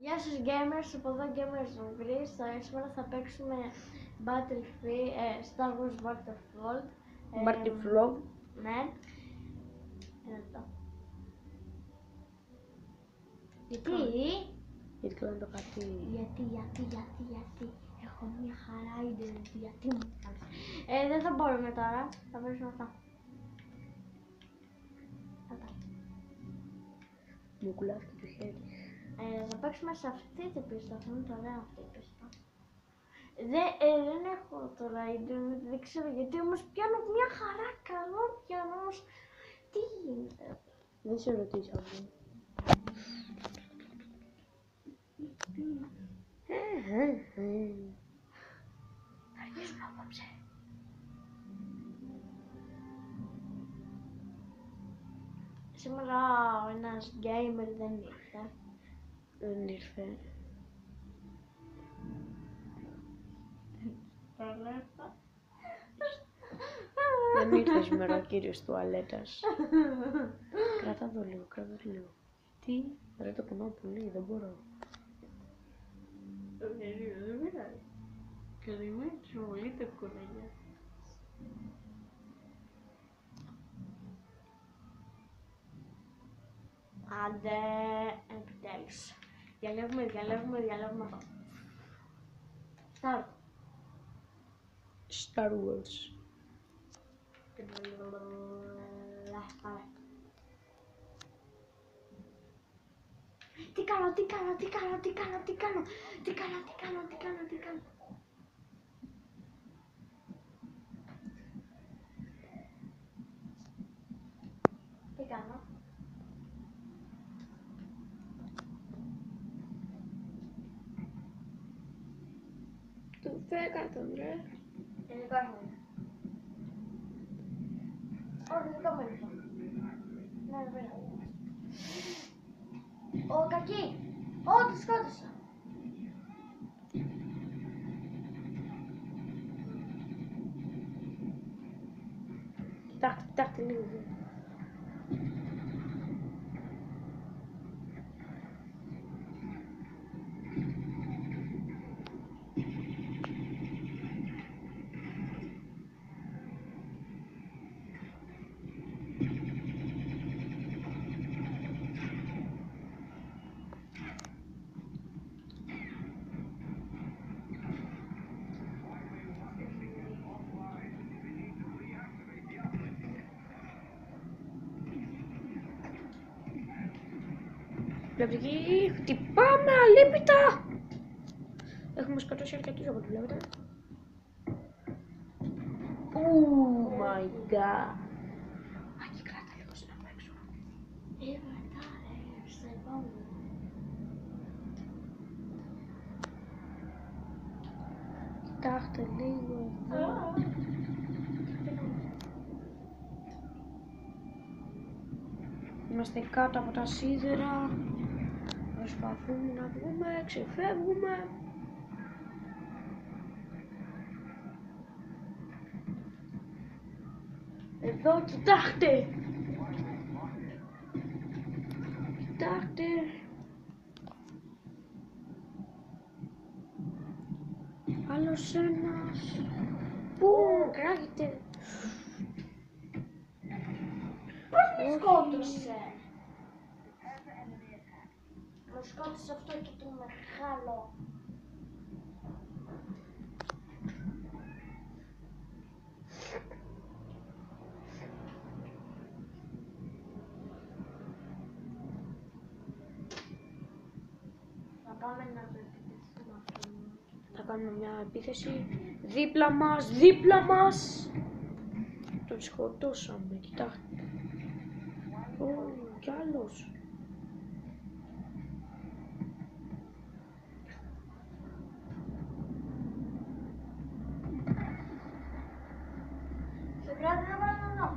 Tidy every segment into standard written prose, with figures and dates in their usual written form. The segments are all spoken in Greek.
Γεια σας gamers, από εδώ Gamers on Greece. Σήμερα θα παίξουμε Star Wars Battlefront. Battlefront. Ναι. Εδώ. Γιατί? Γιατί κάνω το κάτι. Γιατί. Έχω μια χαρά ίντερνετ, γιατί μου κάνεις. Δεν θα μπορούμε τώρα, θα παίξουμε αυτά. Μου κουλάθηκε το χέρι. Θα παίξουμε σε αυτή την πίστα, θα είναι ωραία αυτή η πίστα. Δεν έχω τώρα ίντερνετ, δεν ξέρω γιατί, όμως πιάνω μια χαρά, καλό πιάνω, όμως τι γίνεται. Δεν σε ρωτήσα αυτό. Θα αρχίσουμε απόψε. Σήμερα ένας gamer δεν ήρθε. Δεν ήρθε. Δεν ήρθε σήμερα ο κύριος τουαλέτας. Κράτα το λίγο. Τι? Ρε το πονάω πολύ, δεν μπορώ. Δεν πειράζει. Καλημέρι, πολύ το κουράγιο. Άντε, επιτέλους. Διαλέγουμε αυτό. Start. Star Wars. Πάμε. Τι κάνω. Του φέκα τον ρε. Δικό μου. Όχι, δικό μου είναι αυτό. Ναι, δεν πειράζει. Ω, κακή! Ω, τη σκότωσα! Κοιτάξτε λίγο. Βλέπετε εκεί, χτυπάμε αλίπητα! Έχουμε σκοτώσει αρκετούς από ό,τι βλέπετε. Oh my god! Άκη, κράτα λίγο στην από έξω. Σε επόμενο. Κοιτάξτε λίγο εδώ. Είμαστε κάτω από τα σίδερα. Προσπαθούμε να βγούμε, ξεφεύγουμε. Εδώ κοιτάξτε! Κοιτάξτε! Άλλος ένας. Πού κράγεται! Πώς με σκότωσε! Με σκότωσε αυτό και το μεγάλο. Θα πάμε να το επιτεθούμε αυτό. Θα κάνουμε μια επίθεση. Δίπλα μας! Τον σκοτώσαμε, κοιτάξτε. Ω, κι άλλος. Σε κράτη να βάλω εδώ.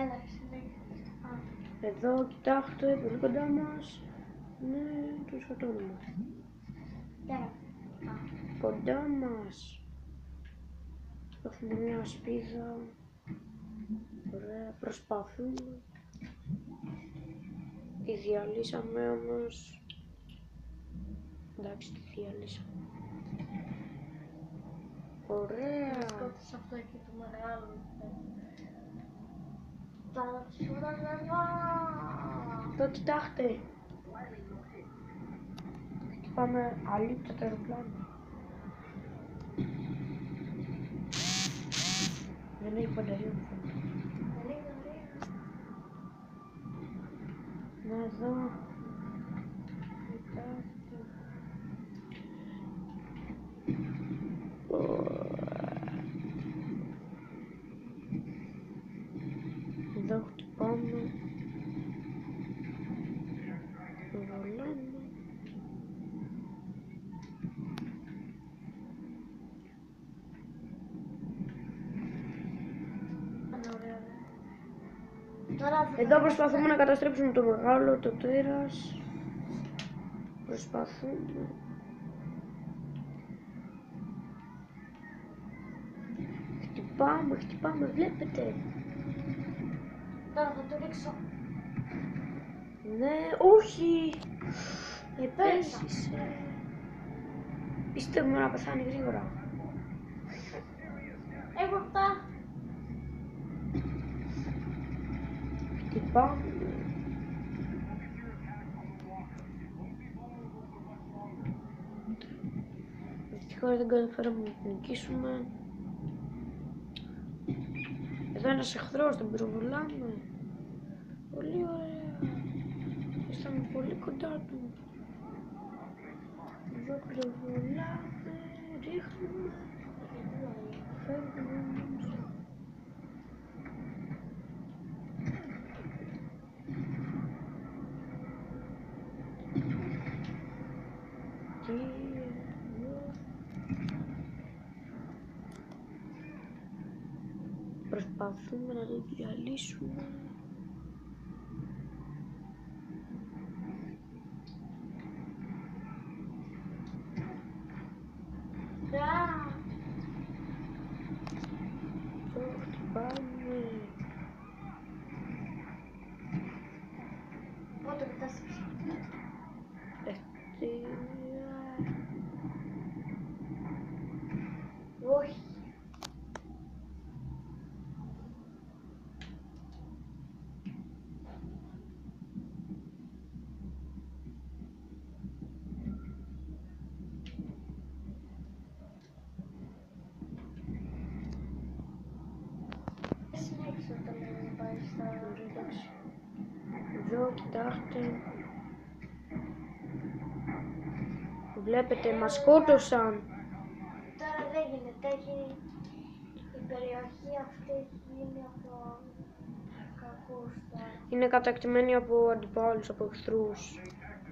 Έλα, συνέχισε. Εδώ, κοιτάξτε, πολύ κοντά μας. Ναι, τους σκοτώνουμε. Κοντά μας. Έχουμε μια σπίδα. Ωραία, προσπαθούμε. Τη διαλύσαμε όμως. Εντάξει, τη διαλύσαμε. Ωραία. Σκότωσε αυτό εκεί το μεγάλο. Τα σουρανεβά. Εδώ κοιτάξτε. Πάμε αλήθεια το αεροπλάνο. Δεν έχει μπαταρία μου φαίνεται. Να εδώ. Κοιτάξτε. Εδώ χτυπάμε. Βολάμε. Εδώ προσπαθούμε να καταστρέψουμε το μεγάλο, το τέρας. Προσπαθούμε. Χτυπάμε, βλέπετε. Τώρα θα το ρίξω. Ναι, όχι. Επέζησε. Πιστεύουμε να πεθάνει γρήγορα. Έχω αυτά. Χτυπάμε. Δυστυχώς δεν καταφέραμε να την νικήσουμε. Εδώ ένας εχθρός, τον πυροβολάμε. Πολύ ωραία. Ήρθαμε πολύ κοντά του. Εδώ πυροβολάμε, ρίχνουμε. Φεύγουμε όμως. Προσπαθούμε να το διαλύσουμε. Το χτυπάμε. Πότε κατάστρεψε. Όχι. Συνέχισε το λέμε πάει στα εντάξει. Εδώ κοιτάξτε. Βλέπετε, μας σκότωσαν. Τώρα δεν γίνεται, η περιοχή αυτή έχει γίνει από κακούς τώρα. Είναι κατακτημένη από αντιπάλους, από εχθρούς.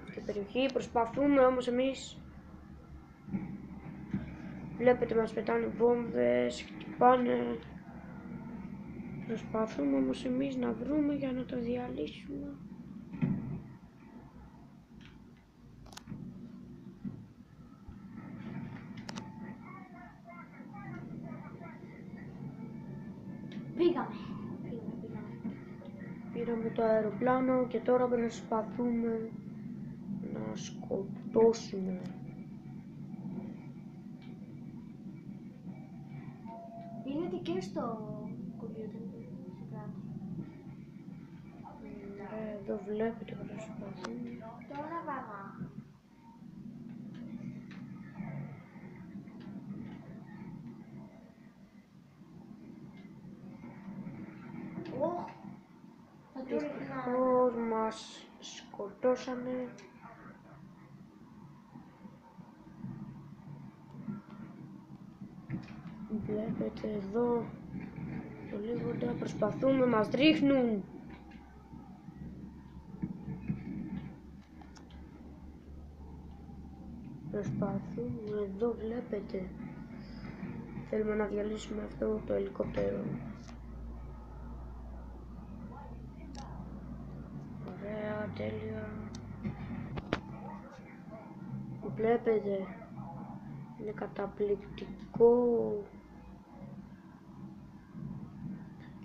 Στην περιοχή προσπαθούμε όμως εμείς. Βλέπετε, μας πετάνε βόμβες, χτυπάνε. Προσπαθούμε όμως εμείς να βρούμε για να το διαλύσουμε. Πήγαμε. Πήραμε το αεροπλάνο και τώρα προσπαθούμε να σκοτώσουμε. Είναι και στο κομπιούτερ σε κάτι. Εδώ βλέπετε προσπαθούμε. Τώρα βαρά. Δυστυχώς μας σκοτώσανε. Βλέπετε εδώ πολύ κοντά προσπαθούμε, μας ρίχνουν. Προσπαθούμε, εδώ βλέπετε. Θέλουμε να διαλύσουμε αυτό το ελικόπτερο. τέλεια. Βλέπετε, είναι καταπληκτικό.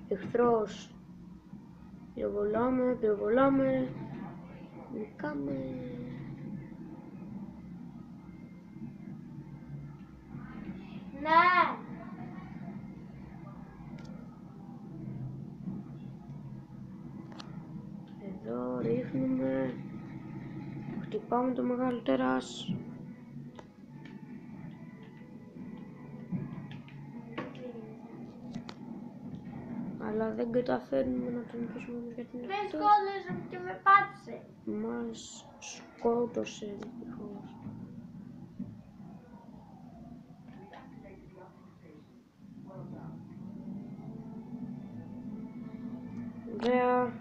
Εχθρός. Πυροβολάμε. Νικάμε. Ναι. Εδώ ρίχνουμε. Χτυπάμε το μεγάλο τέρας. Αλλά δεν καταφέρνουμε να τον νικήσουμε γιατί είναι Με αυτός. σκότωσε και με πάτησε. Μας σκότωσε δυστυχώς. Ωραία.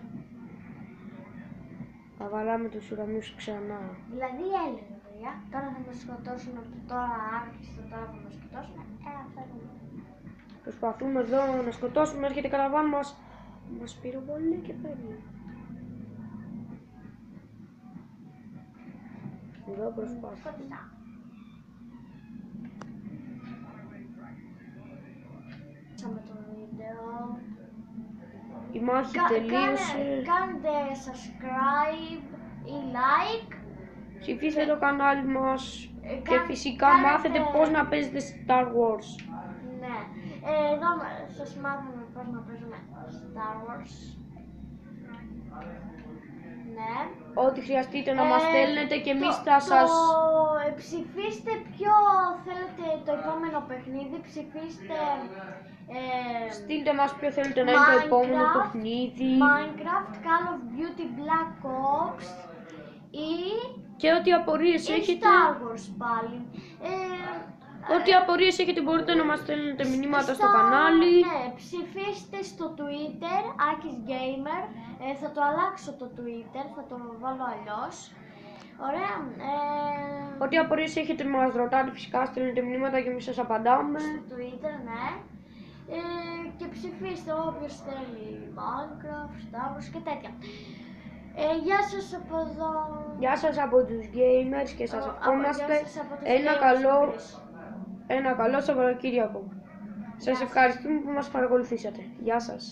Θα βαλάμε τους ουρανούς ξανά. Δηλαδή έλεγα, παιδιά, τώρα θα με σκοτώσουν από τώρα άρχισε, τώρα θα με σκοτώσουν. Αυτό είναι. Προσπαθούμε εδώ να σκοτώσουμε, έρχεται καραβάν μας πυροβολεί και παίρνει. Εδώ προσπάθουμε. Σκότωσα. Σάμε το βίντεο. Η μάχη τελείωσε. Κάντε subscribe ή like. Ψηφίστε το κανάλι μας και κα- φυσικά κάνετε- μάθετε πώς να παίζετε Star Wars. Ναι. Εδώ σας μάθαμε πώς να παίζουμε Star Wars. Ναι. Ό,τι χρειαστείτε να μας στέλνετε και εμείς θα σας... Ψηφίστε ποιο θέλετε το επόμενο παιχνίδι. Ψηφίστε Στείλτε μας ποιο θέλετε να είναι το επόμενο Minecraft, παιχνίδι. Minecraft, Call of Duty, Black Ops ή Και ό,τι απορίες έχετε... Star Wars πάλι. Ό,τι απορίες έχετε μπορείτε να μας στέλνετε μηνύματα στο κανάλι. Ναι, ψηφίστε στο Twitter, Akis Gamer. Θα το αλλάξω το Twitter, θα το βάλω αλλιώς. Ωραία. Ό,τι απορίες έχετε μας ρωτάτε φυσικά, στέλνετε μηνύματα και εμείς σας απαντάμε. Στο Twitter, ναι. Και ψηφίστε όποιος θέλει Minecraft, Star Wars και τέτοια. Γεια σας από εδώ. Γεια σας από τους gamers και σας ευχόμαστε Γεια σας από τους ένα gamers. καλό Σαββατοκύριακο. Σας ευχαριστούμε που μας παρακολουθήσατε. Γεια σας.